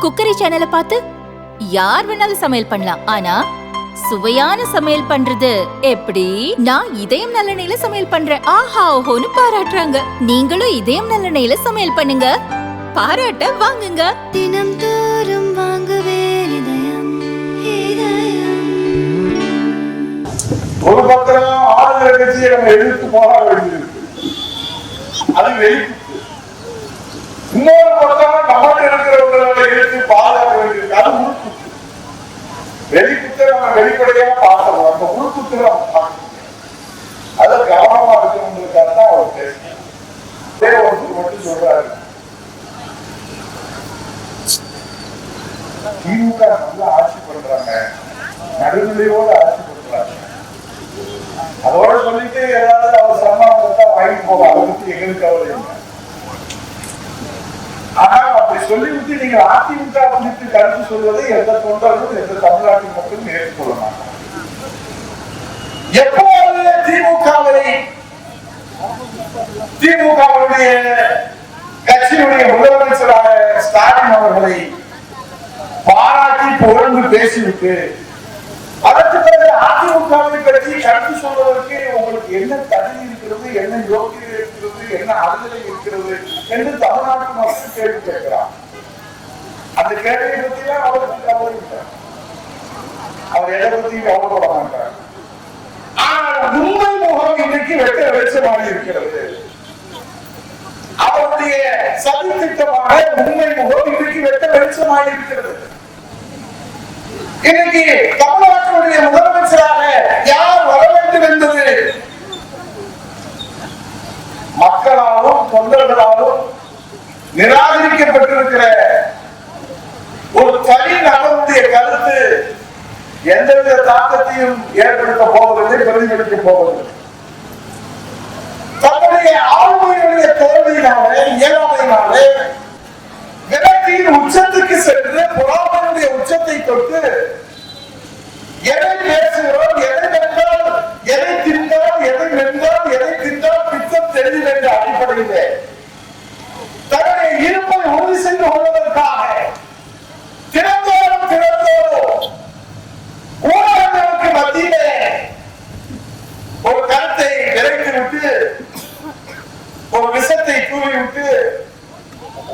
Cookery சேனலை பார்த்து யார் வேணாலும் சமையல் பண்ணலாம். ஆனா சுவையான சமையல் பண்றது எப்படி? நான் இதயம் நல்லெண்ணெயில சமையல் பண்றேன். ஆஹா ஓஹோன்னு பாராட்டுறாங்க. நீங்களும் இதயம் நல்லெண்ணெயில சமையல் பண்ணுங்க, பாராட்ட வாங்குங்க. தினம் தோறும் வாங்குவே இதயம் இதயம். ஒரு பக்கம் ஆளுநர் கட்சியை நம்ம எதிர்த்து போராட வேண்டியிருக்கு, அது வெளிக்குத்து. இன்னொரு பக்கம் நம்மகிட்ட இருக்கிறவங்களை எதிர்த்து பாதுகாக்க வேண்டியிருக்கு, அது உள்குத்து. வெளிக்குத்தை நம்ம வெளிப்படையா பார்க்கணும், அந்த உள்குத்து நம்ம பார்க்கணும். அதை கவனமா இருக்கணுங்கிறதுக்காக தான் அவர் பேசுறேன். ஒருத்தர் மட்டும் சொல்றாரு, திமுக நல்லா ஆட்சி பண்றாங்க, நடுநிலையோடு ஆட்சி பண்றாங்க. அதோட சொல்லிட்டு ஏதாவது அவர் சன்மானத்தை வாங்கிட்டு போக, அதை பத்தி எங்களுக்கு கவலை இல்லை. ஆனா அப்படி சொல்லிவிட்டு நீங்க அதிமுக குறித்து கருத்து சொல்வதை எந்த தொண்டர்களும் எந்த தமிழ்நாட்டின் மக்களும் ஏற்றுக்கொள்ள மாட்டாங்க. எப்போது திமுகவுடைய கட்சியுடைய முதலமைச்சராக ஸ்டாலின் அவர்களை பாராட்டி புகழ்ந்து பேசிவிட்டு அதற்கு பிறகு அதிமுகவை பற்றி கருத்து சொல்வதற்கு உங்களுக்கு என்ன தகுதி இருக்கிறது, என்ன யோகியதை இருக்கிறது, என்ன அறுதலை இருக்கிறது என்று தமிழ்நாட்டு மக்கள் கேள்வி கேட்கிறார். அந்த கேள்வியை பற்றிலாம் அவருக்கு கவலை இல்லை, அவர் எதை பற்றியும் கவலைப்பட மாட்டார். ஆனால் உண்மை முகம் இன்றைக்கு வெட்ட வெளிச்சமாக இருக்கிறது. அவருடைய சதி திட்டமாக உண்மை முகம் இன்றைக்கு வெட்ட வெளிச்சமாக இருக்கிறது. இன்னைக்கு தமிழ்நாட்டினுடைய முதலமைச்சராக யார் வர வேண்டும் என்பது மக்களாலும் தொண்டர்களாலும் நிராகரிக்கப்பட்டிருக்கிற ஒரு தனி நபருடைய கருத்து எந்தவித தாக்கத்தையும் ஏற்படுத்த போவதில்லை, பிரதிபலிக்க போவதில்லை. தன்னுடைய ஆளுமையுடைய தோல்வியினாலே, இயலாமையினாலே விரக்தியின் உச்சத்துக்கு சென்று பொறாமையுடைய உச்சத்தை தொட்டு எதை பேசுகிறோம், எதை வென்றால், எதை தின்றால், எதை வென்றால், எதை தின்றால் பித்தம் தெரியும் என்ற அடிப்படையிலே தன்னுடைய இருப்பை உறுதி செய்து கொள்வதற்காக திறந்தோறும் ஊடகங்களுக்கு மத்தியிலே ஒரு கருத்தை விரைத்துவிட்டு, ஒரு விஷத்தை தூவிவிட்டு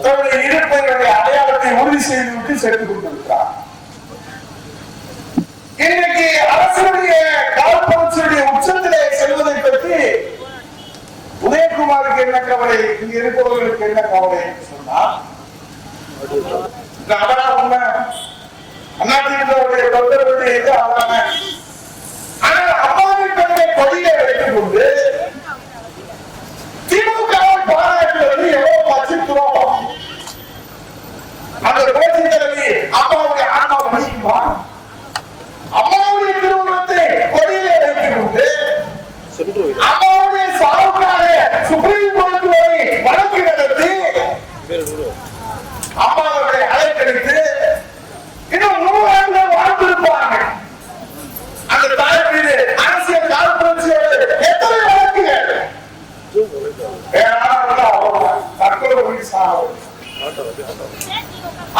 தன்னுடைய இருப்பையுடைய அடையாளத்தை உறுதி செய்துவிட்டு சென்று கொண்டிருக்கிறார். இன்றைக்கு அரசுடைய கால்பரட்சியுடைய உச்சத்திலே செல்வதை பற்றி உதயகுமாருக்கு என்ன கவலை, இங்க இருப்பவர்களுக்கு என்ன கவலை சொன்னா, உண்மை அதிமுகவுடைய தொண்டர்களுடைய இது அதான. ஆனால் அம்மாவின் கொடியை வைத்துக் கொண்டு திமுகவை பாராட்டுவது எவ்வளவு பச்சித்துவம். அந்த கோஷி தலைவி அம்மாவுடைய ஆன்மா மதிக்குமா? அம்மாவுடைய திருமணத்தை கொடியிலே வைத்துக் கொண்டு அம்மாவுடைய சாவுக்காக சுப்ரீம் கோர்ட் வரை வழக்கு நடத்தி அம்மாவுடைய அழைக்கெடுத்து இன்னும் 100 ஆண்டுகள் வாழ்ந்திருப்பார்கள். அந்த தாய் மீது அரசியல் காழ்ப்புணர்ச்சியோடு எத்தனை வழக்குகள்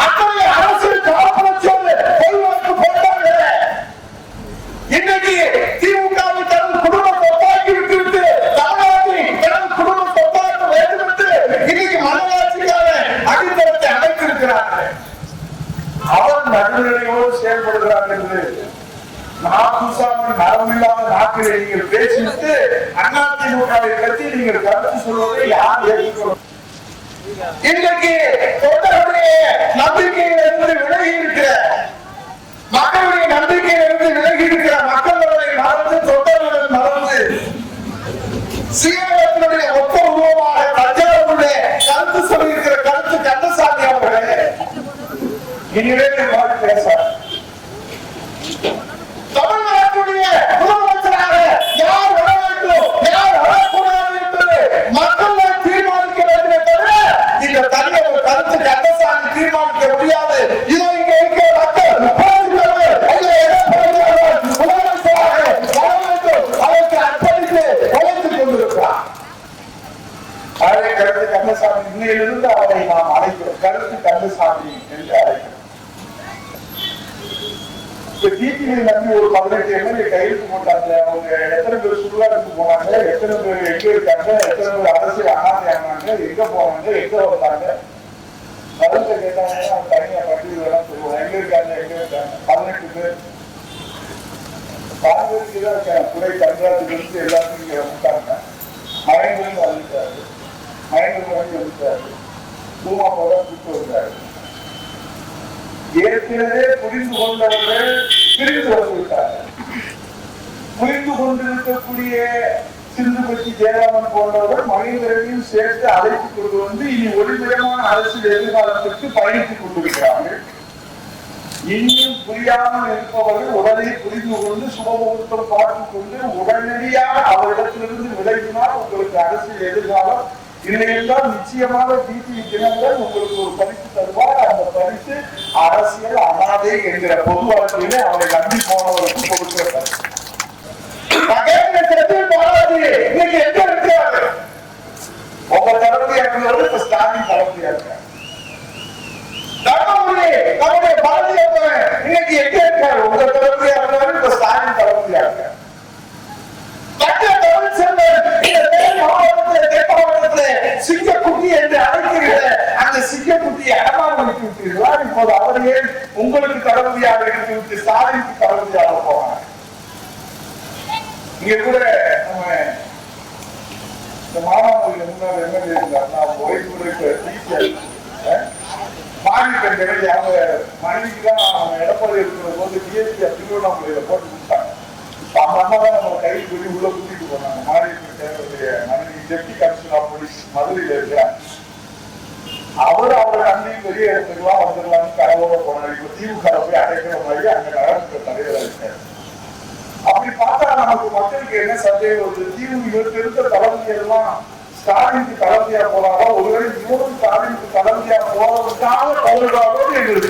அத்தனை அரசியல் காழ்ப்புணர்ச்சியோடு பொய்வாக்கு போட்டாங்க. இன்னைக்கு திமுகவை தனது குடும்ப சொத்தாக்கி விட்டு தமிழ்நாட்டை தனது குடும்ப சொத்தாக்க வேண்டும் என்று இன்னைக்கு மனவாட்சிக்கான அடித்தளத்தை அமைத்திருக்கிறார்கள். அவர் நடுநிலையோடு செயல்படுகிறார் என்று நலமில்லாத நாட்களை நீங்கள் பேசிவிட்டு அதிமுகவை பற்றி நீங்கள் கருத்து சொல்வதை யார் ஏற்றுக்கொள்ளும்? இன்றைக்கு தொண்டர்களுடைய நம்பிக்கையிலிருந்து விலகி இருக்கிற, மக்களுடைய நம்பிக்கையிலிருந்து விலகி இருக்கிற மக்களுடைய மறந்து, தொண்டர்களை மறந்து, சீரகத்தினுடைய ஒத்த உருவமாக தஞ்சாவூருடைய கருத்து சொல்லியிருக்கிற கருத்து கந்தசாமி அவர்களே இனிமேல் வாழ் பேசார். தமிழ்நாட்டுடைய முதலமைச்சராக யார் வர வேண்டும், யார் வரக்கூடாது என்பது மக்கள் தீர்மானிக்க வேண்டும் தவிர இந்த தனியாக ஒரு கருத்து கந்தசாமி தீர்மானிக்க முடியாது. இதோ இங்க இருக்கிற மக்கள் முதலமைச்சராக வர வேண்டும், அதற்கு அர்ப்பணித்து உழைத்துக் கொண்டிருக்கிறார். அதை கருத்து கந்தசாமி இன்னையிலிருந்து அவரை நாம் அழைக்கிறோம், கருத்து கந்தசாமி என்று அழைக்கிறோம். இப்ப டிடிவி நம்பி ஒரு 18 எம்எல்ஏ கையெழுத்து போட்டாங்க. அவங்க எத்தனை பேர் சுற்றுலாவுக்கு போனாங்க, எத்தனை பேர் எங்க இருக்காங்க, எத்தனை பேர் அரசியல் அனாதை ஆனாங்க, எங்க போனாங்க, எங்க வந்தாங்க, மருந்த கேட்டாங்கன்னா தனியா பட்டியலாம் சொல்லுவோம். எங்க இருக்காங்க 18 பேர் காங்கிரஸ் தான் இருக்காங்க. துறை கன்றாஜிலிருந்து எல்லாத்தையும் இங்க வந்துட்டாங்க. மகேந்திரன் வந்துட்டாரு, மகேந்திரன் வந்துட்டாரு, பூமா போல கூட்டு வந்தாரு. ஏற்கனவே புரிந்து கொண்டவர்கள் பிரிந்து வந்துவிட்டார்கள். புரிந்து கொண்டிருக்கக்கூடிய சிந்துபதி ஜெயராமன் போன்றவர்கள் மகேந்திரனையும் சேர்த்து அழைத்துக் கொண்டு வந்து இனி ஒளிமயமான அரசியல் எதிர்காலத்திற்கு பயணித்துக் கொண்டிருக்கிறார்கள். இனியும் புரியாமல் இருப்பவர்கள் உடனே புரிந்து கொண்டு சுபமுகூர்த்தம் பார்த்துக் கொண்டு உடனடியாக அவரிடத்திலிருந்து விலகினால் உங்களுக்கு அரசியல் எதிர்காலம் இல்லையென்றால் நிச்சயமாக டிடிவி தினங்கள் உங்களுக்கு ஒரு பரிசு தருவார். அந்த பரிசு அரசியல் அனாதை என்கிற பொது வாழ்க்கையிலே அவரை நம்பி போனவருக்கு கொடுக்கிறார். இன்னைக்கு எங்க இருக்கிறாரு? உங்க தளபதியா இருக்கிறது இப்ப ஸ்டாலின் தளபதியா இருக்காரு. நம்முடைய பாரதிய இன்னைக்கு எங்க இருக்காரு? உங்க தளபதியா இருக்கிறாரு, இப்ப ஸ்டாலின் தளபதியா இருக்காரு. சிங்கக்குட்டி என்று அழைக்கிறீங்க, அந்த சிங்கக்குட்டியை அடமானம் வைத்து விட்டீர்களா? இப்போது அவரையே உங்களுக்கு தளபதியாக எடுத்து விட்டு ஸ்டாலினுக்கு தளபதியாக போவாங்க. இங்க கூட நம்ம இந்த மாணவர்கள் முன்னாள் எம்எல்ஏ இருந்தார், மாநில அவங்க மனைவிக்கு தான் அவங்க எடப்பாடி இருக்கிற போது டிஎஸ்பி திருவண்ணாமலையில போட்டு கொடுத்தாங்க. அந்த அம்மா தான் நம்ம கையில் போய் உள்ள கூட்டிட்டு போனாங்க. மாநிலத்தினுடைய மனைவி டெப்டி கமிஷனர் ஆஃப் போலீஸ் மதுரையில இருக்கிறார். அவர் அன்னைக்கு பெரிய இடத்துக்குலாம் வந்துடலாம்னு கனவோட போனார். இப்ப திமுக போய் அடைக்கிற மாதிரி அங்க நகரத்துக்கு தலைவராக இருக்காரு. அப்படி பார்த்தா நமக்கு மக்களுக்கு என்ன சந்தேகம் வருது? திமுக இருந்த தளபதியெல்லாம் ஸ்டாலினுக்கு தளபதியா போறாரோ, ஒருவேளை இவரும் ஸ்டாலினுக்கு தளபதியா போறதுக்காக போகிறாரோன்னு எங்களுக்கு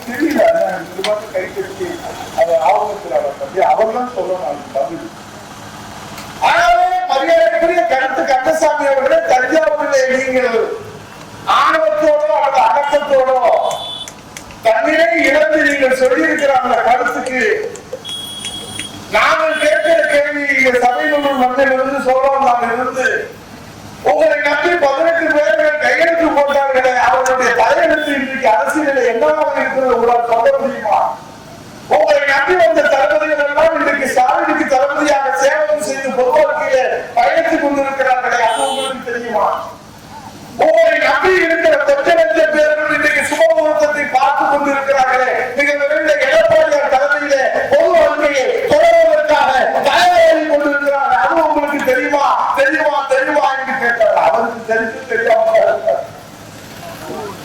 தெரியல. இது மட்டும் கை கட்டி அதை ஆவணத்தில் பற்றி அவர் தான் சொல்லணும் தமிழ். ஆனாலே மரியாதைக்குரிய கருத்து கந்தசாமி அவர்களே, தஞ்சாவூரில் நீங்கள் ஆணவத்தோடோ அல்லது அடக்கத்தோடோ தன்னிலை இழந்து நீங்கள் சொல்லியிருக்கிற அந்த கருத்துக்கு நாங்கள் கேட்கிற கேள்வி சபையினுள் மண்ணிலிருந்து சோழவந்தால் இருந்து உங்களை நம்பி 18 பேர்கள் கையெழுத்து போட்டார்களே, அவர்களுடைய தலையெழுத்து இன்றைக்கு அரசியலில் என்னவாக இருக்கிறது உங்களால் சொல்ல முடியுமா? உங்களை நம்பி வந்த தளபதிகள் எல்லாம் இன்றைக்கு ஸ்டாலினுக்கு தளபதியாக சேவை செய்து பொது வாழ்க்கையில பயணித்துக் கொண்டிருக்கிறார்களே, அது உங்களுக்கு தெரியுமா? உங்களை நம்பி இருக்கிற கொஞ்ச லட்ச பேர்கள் இன்றைக்கு சுபமுகூர்த்தத்தை பார்த்துக் கொண்டிருக்கிறார்களே, மிக விரைவில் எடப்பாடியார் தலைமையிலே பொது வாழ்க்கையை தொடர்வதற்காக தயாராகி கொண்டிருக்கிறார்கள். அது உங்களுக்கு தெரியுமா தெரியுமா தெரியுமா என்று கேட்டார். அவருக்கு தெரிந்து தெரியாம இருக்கார்.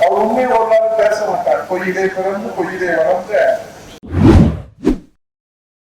அவர் உண்மையை ஒரு நாள் பேச மாட்டார். பொய்யிலே பிறந்து பொய்யிலே வளர்ந்த